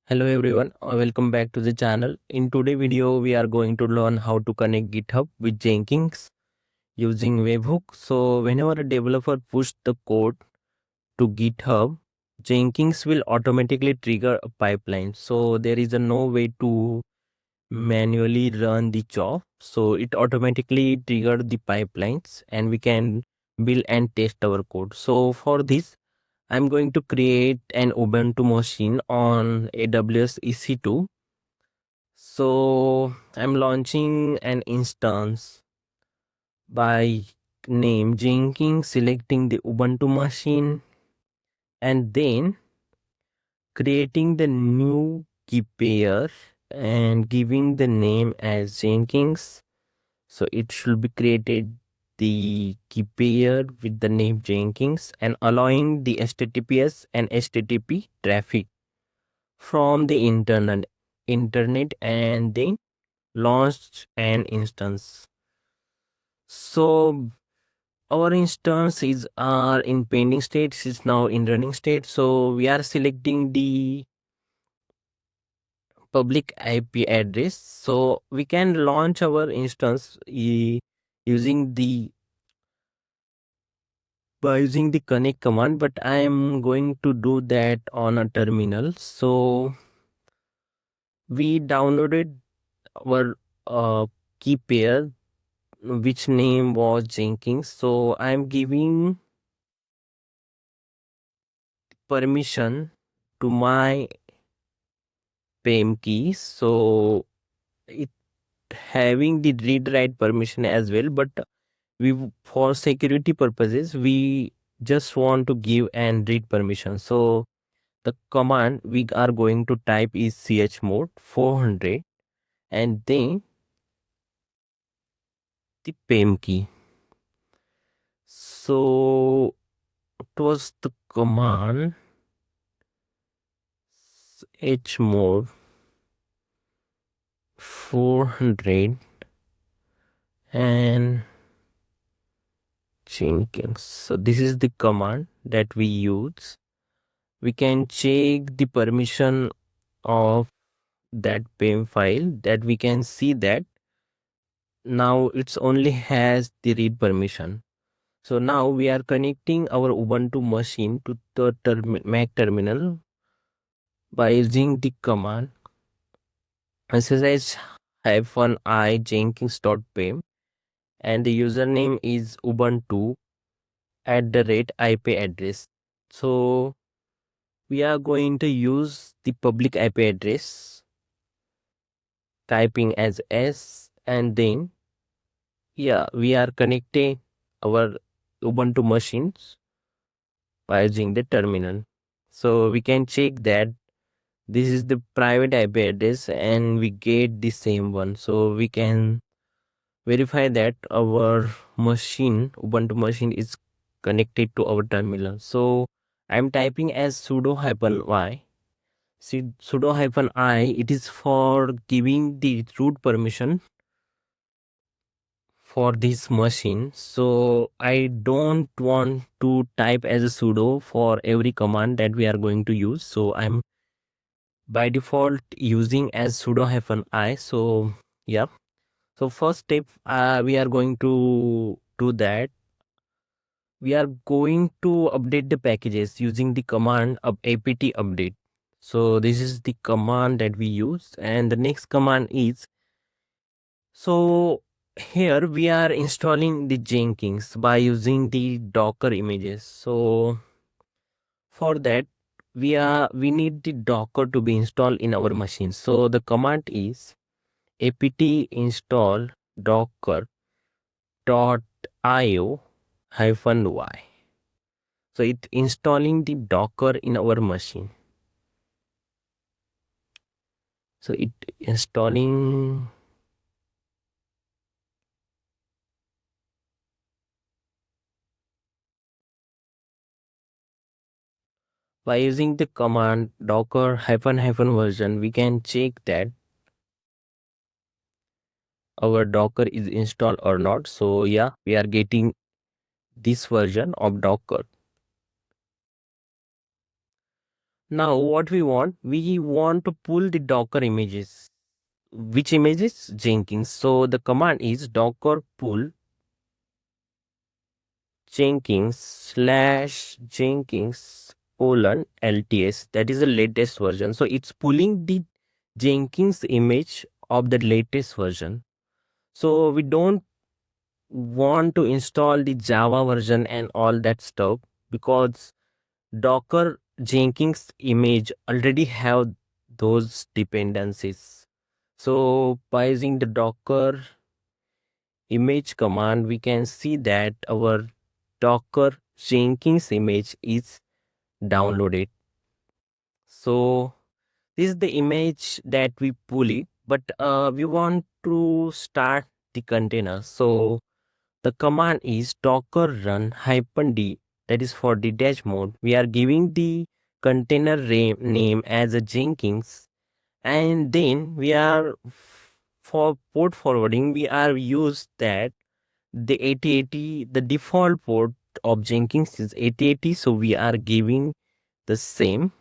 Hello everyone, welcome back to the channel. In today's video, we are going to learn how to connect GitHub with Jenkins using Webhook. So whenever a developer pushes the code to GitHub, Jenkins will automatically trigger a pipeline. So there is no way to manually run the job. So it automatically triggers the pipelines and we can build and test our code. So for this, I'm going to create an Ubuntu machine on AWS EC2. So I'm launching an instance by name Jenkins, selecting the Ubuntu machine, and then creating the new key pair and giving the name as Jenkins. So it should be created the key pair with the name Jenkins and allowing the HTTPS and HTTP traffic from the internet and then launched an instance. So our instance is in pending state, is now in running state. So we are selecting the public IP address. So we can launch our instance using the by using the connect command, but I am going to do that on a terminal. So we downloaded our key pair which name was Jenkins. So I'm giving permission to my PAM key. So it having the read write permission as well, but we for security purposes we just want to give and read permission. So the command we are going to type is chmod 400 and then the PAM key. So it was the command chmod 400 and Jenkins. So this is the command that we use. We can check the permission of that PAM file that we can see that now it's only has the read permission. So now we are connecting our Ubuntu machine to the Mac terminal by using the command ssh-i jenkins.pam and the username is ubuntu @IP address. So we are going to use the public IP address typing as S and then we are connecting our Ubuntu machines by using the terminal. So we can check that this is the private IP address and we get the same one. So we can verify that our machine, Ubuntu machine is connected to our terminal. So I'm typing as sudo -y. See, sudo -i, it is for giving the root permission for this machine. So I don't want to type as a sudo for every command that we are going to use. So I'm by default using as sudo -i. So yeah. So first step, we are going to do that. We are going to update the packages using the command of apt update. So this is the command that we use, and the next command is, so here we are installing the Jenkins by using the Docker images. So for that we need the Docker to be installed in our machine. So the command is apt install docker.io-y. So it's installing the Docker in our machine. So it installing by using the command docker ---- version. We can check that our Docker is installed or not. So yeah, we are getting this version of Docker. Now what we want to pull the Docker images. Which images? Jenkins. So the command is docker pull Jenkins colon LTS. That is the latest version. So it's pulling the Jenkins image of the latest version. So we don't want to install the Java version and all that stuff, because Docker Jenkins image already have those dependencies. So by using the Docker image command, we can see that our Docker Jenkins image is downloaded. So this is the image that we pull it, but we want to start the container. So the command is docker run -d. That is for the dash mode. We are giving the container name as a Jenkins, and then we are for port forwarding, we are used that the 8080, the default port of Jenkins is 8080, so we are giving the same.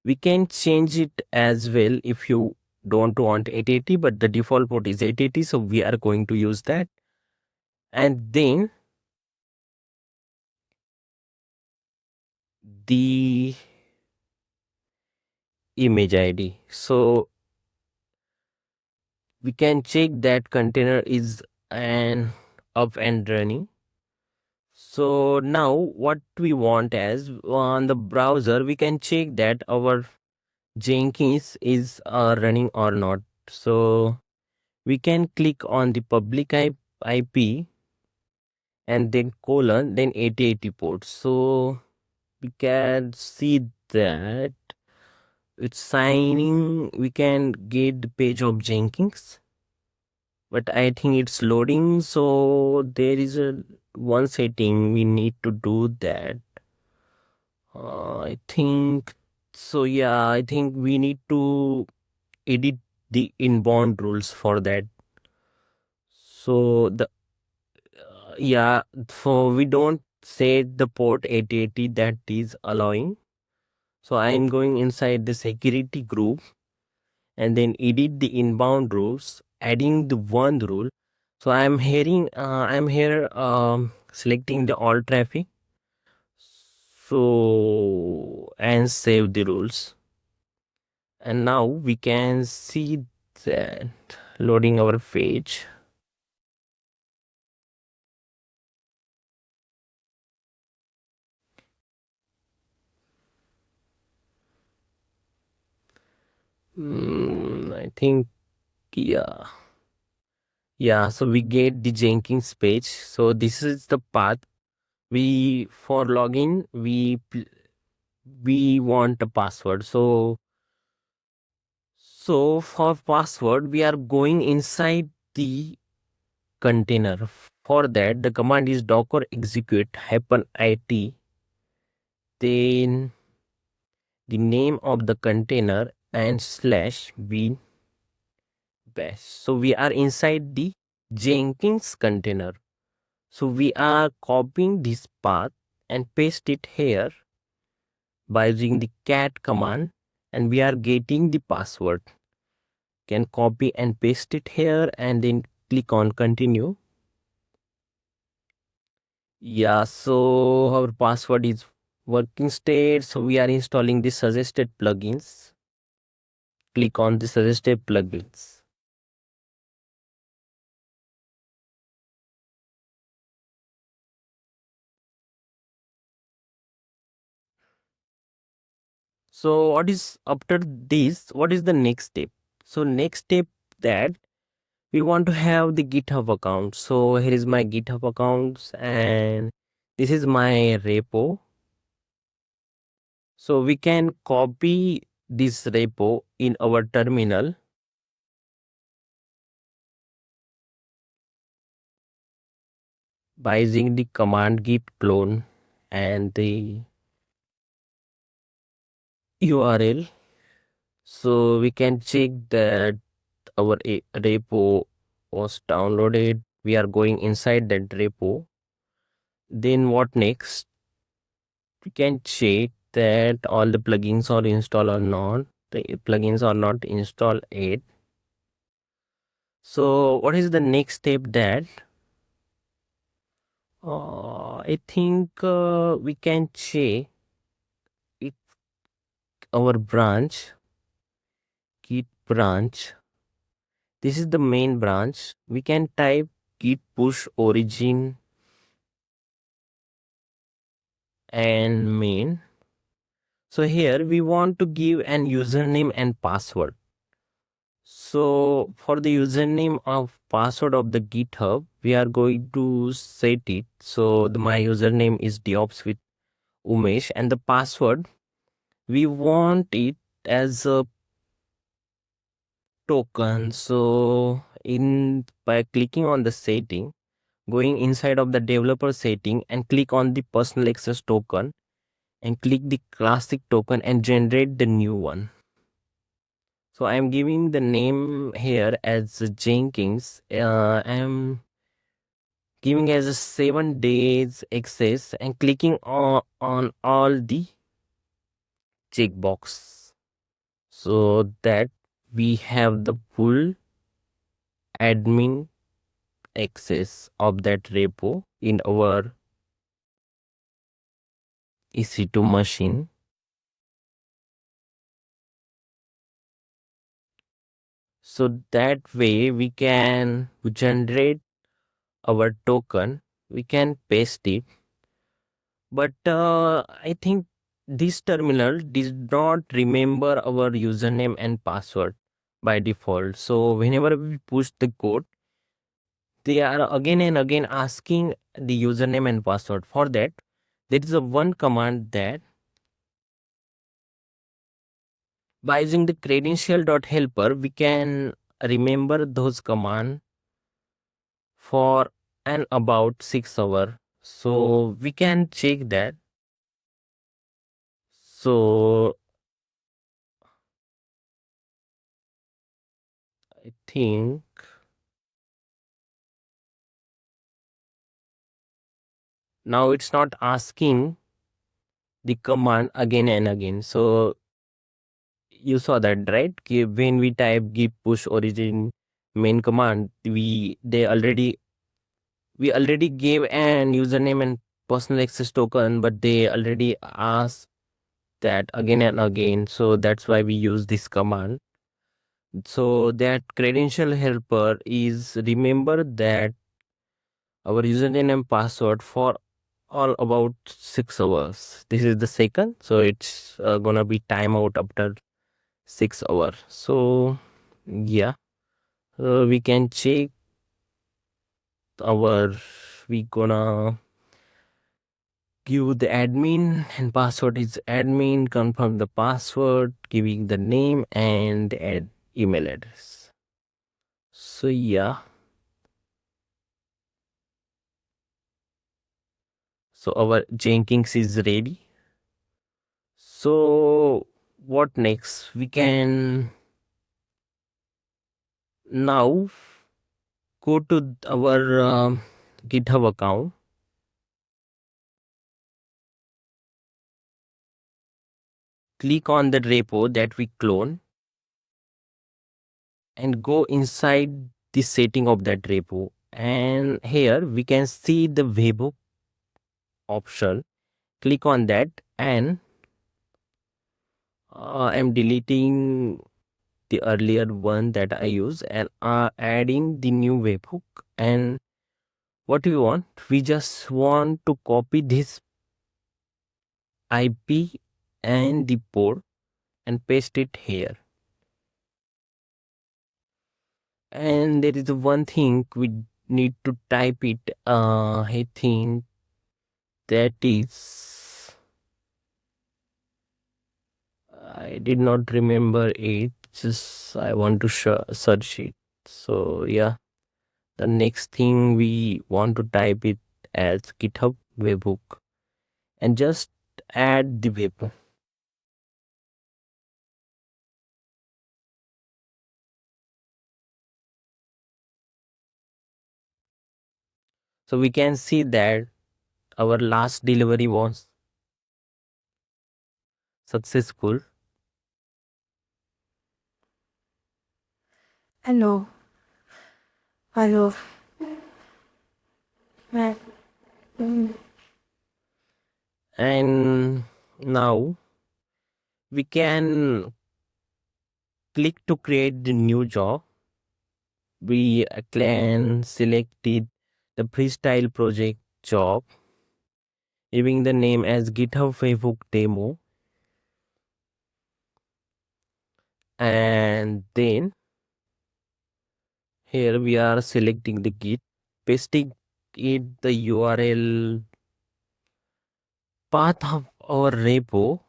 We can change it as well if you don't want 880, but the default port is 880, so we are going to use that. And then the image ID. So we can check that container is up and running. So now what we want as on the browser, we can check that our Jenkins is running or not. So we can click on the public IP and then colon, then 8080 port. So we can see that it's signing. We can get the page of Jenkins, but I think it's loading. So there is one setting we need to do that. I think so. Yeah, I think we need to edit the inbound rules for that. So for we don't set the port 8080 that is allowing. So I am going inside the security group and then edit the inbound rules, adding the one rule. So I'm here selecting the all traffic. So and save the rules. And now we can see that loading our page. I think, yeah. Yeah, so we get the Jenkins page. So this is the path. For login, we want a password. So for password, we are going inside the container. For that, the command is docker execute -it. Then the name of the container and /bin bash. So we are inside the Jenkins container. So we are copying this path and paste it here by using the cat command, and we are getting the password. Can copy and paste it here and then click on continue. Yeah, so our password is working state. So we are installing the suggested plugins. Click on the suggested plugins. So what is after this? What is the next step? So next step that we want to have the GitHub account. So here is my GitHub accounts and this is my repo. So we can copy this repo in our terminal by using the command git clone and the URL. So we can check that our repo was downloaded. We are going inside that repo. Then what next? We can check that all the plugins are installed or not. The plugins are not installed yet. So what is the next step that I think we can check if our branch, git branch, this is the main branch. We can type git push origin and main. So here we want to give an username and password. So for the username of password of the GitHub, we are going to set it. So my username is DevOps-with-umesh, and the password, we want it as a token. So by clicking on the setting, going inside of the developer setting and click on the personal access token and click the classic token and generate the new one. So I'm giving the name here as Jenkins. I'm giving as a 7 days access and clicking on all the checkbox so that we have the full admin access of that repo in our EC2 machine. So that way we can generate our token, we can paste it. But I think this terminal did not remember our username and password by default. So whenever we push the code, they are again and again asking the username and password. For that, there is a one command that by using the credential.helper, we can remember those commands for an about 6 hours. So we can check that. So I think now it's not asking the command again and again. So you saw that, right? When we type git push origin main command, we already gave an username and personal access token, but they already asked that again and again. So that's why we use this command. So that credential helper is remember that our username and password for all about 6 hours. This is the second, so it's gonna be timeout after 6 hours. So yeah, we can check our, we gonna give the admin and password is admin, confirm the password, giving the name and add email address. So yeah, so our Jenkins is ready. So what next? We can now go to our GitHub account, click on the repo that we clone and go inside the setting of that repo. And here we can see the webhook option. Click on that and I'm deleting the earlier one that I use and adding the new webhook. And what we want, we just want to copy this IP and the port and paste it here. And there is one thing we need to type it. I think that is, I did not remember it. Just I want to search it. So yeah, the next thing we want to type it as GitHub Webhook and just add the webhook. So we can see that our last delivery was successful. Hello. Hello. And now we can click to create the new job. We can select the freestyle project job, giving the name as GitHub Webhook demo. And then here we are selecting the Git, pasting it the URL path of our repo,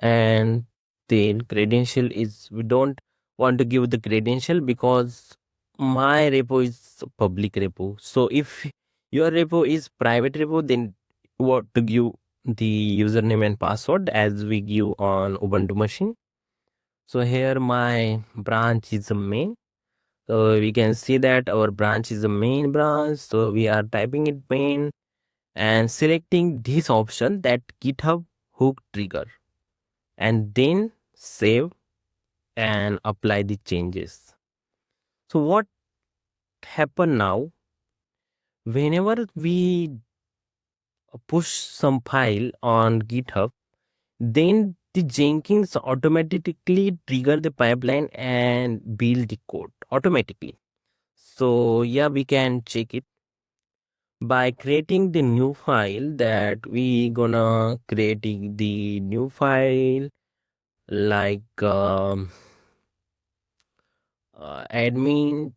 and then credential is, we don't want to give the credential because my repo is public repo. So if your repo is private repo, then you want to give the username and password as we give on Ubuntu machine. So here my branch is a main. So we can see that our branch is a main branch. So we are typing it main and selecting this option, that GitHub hook trigger, and then save and apply the changes. So what happen now, whenever we push some file on GitHub, then the Jenkins automatically trigger the pipeline and build the code automatically. So yeah, we can check it by creating the new file, that we gonna creating the new file like admin.py,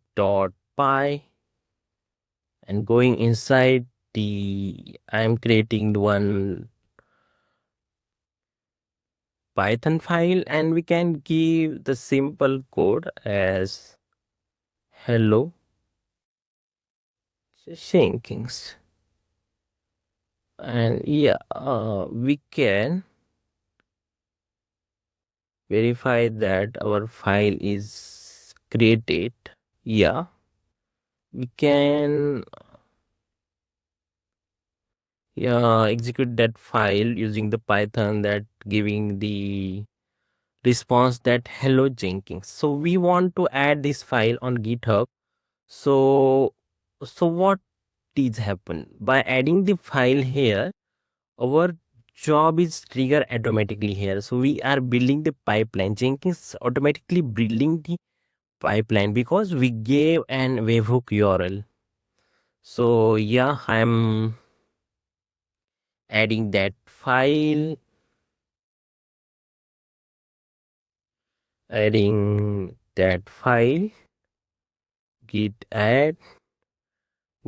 and going inside the, I'm creating one Python file, and we can give the simple code as hello Jenkins. And yeah, we can verify that our file is created. Yeah, we can execute that file using the Python, that giving the response that hello Jenkins. So we want to add this file on GitHub. So what is happen by adding the file here, our job is trigger automatically here. So we are building the pipeline. Jenkins automatically building the pipeline because we gave an webhook URL. So yeah, I'm adding that file, git add,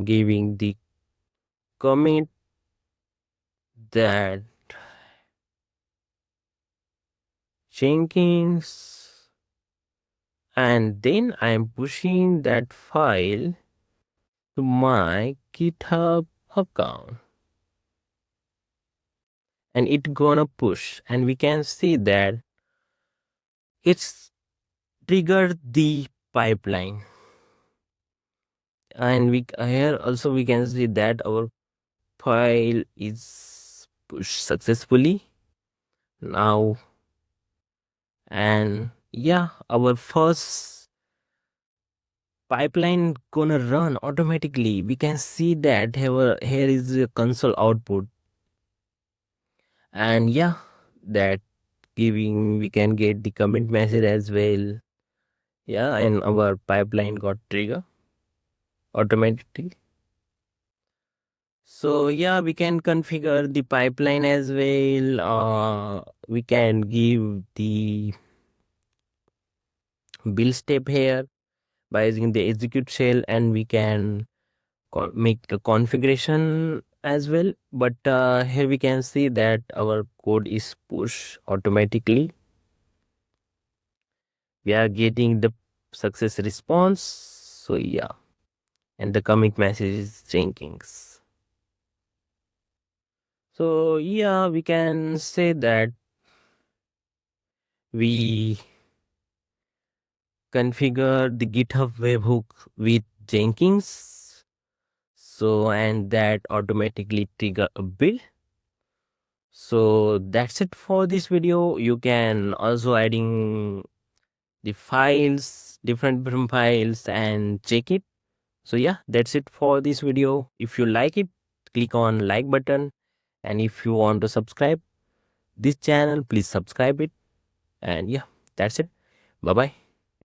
giving the commit that Jenkins, and then I'm pushing that file to my GitHub account, and it gonna push, and we can see that it's triggered the pipeline. And we here also we can see that our file is pushed successfully now. And yeah, our first pipeline gonna run automatically. We can see that here is the console output, and yeah, that giving, we can get the commit message as well. Yeah, and our pipeline got trigger automatically. So yeah, we can configure the pipeline as well. We can give the build step here by using the execute shell, and we can make a configuration as well. But here we can see that our code is pushed automatically. We are getting the success response. So yeah, and the commit message is Jenkins. So yeah, we can say that we configure the GitHub webhook with Jenkins. So, and that automatically trigger a build. So that's it for this video. You can also adding the files, different files, and check it. So yeah, that's it for this video. If you like it, click on like button, and if you want to subscribe this channel, please subscribe it. And yeah, that's it. Bye bye.